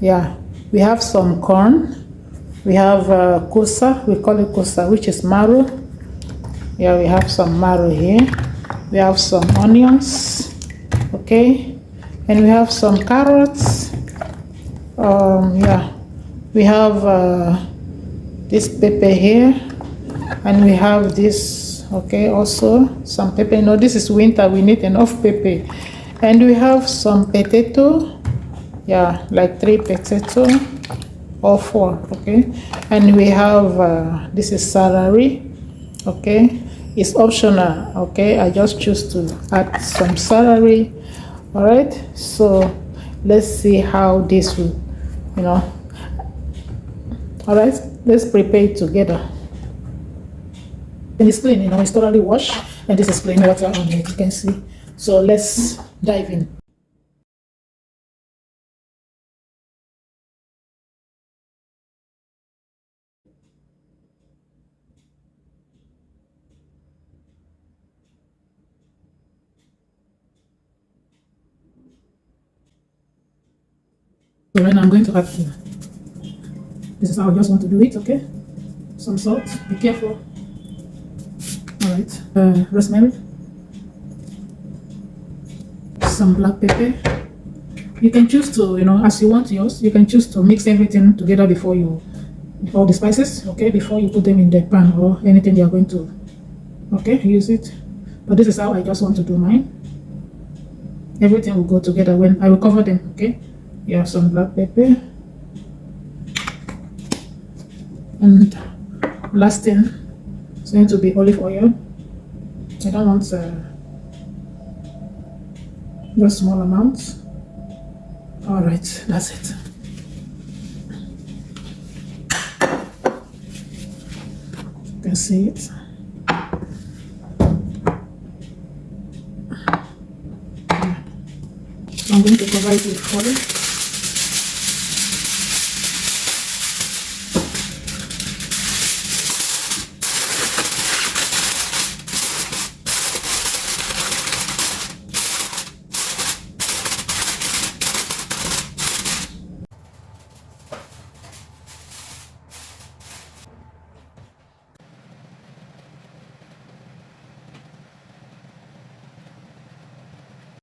Yeah, we have some corn. We have kosa, we call it kosa, which is marrow. Yeah, we have some marrow here. We have some onions, okay, and we have some carrots. Yeah, we have this pepper here, and we have this, okay, also some pepper. No, this is winter, we need enough pepper. And we have some potato, yeah, like 3 potato or 4, okay. And we have this is celery, okay. It's optional, okay. I just choose to add some celery. All right, so let's see how this will, you know. All right, let's prepare it together. And it's clean, you know, it's thoroughly washed, and this is plain water on it, you can see. So let's dive in. So right now I'm going to add, this is how I just want to do it, okay? Some salt, be careful. All right, rosemary, some black pepper. You can choose to, you know, as you want yours, you can choose to mix everything together before you, all the spices, okay, before you put them in the pan or anything you are going to, okay, use it. But this is how I just want to do mine. Everything will go together when I will cover them, okay? You have some black pepper. And last thing is going to be olive oil. I don't want just small amounts. All right, that's it. You can see it. I'm going to cover it with foil.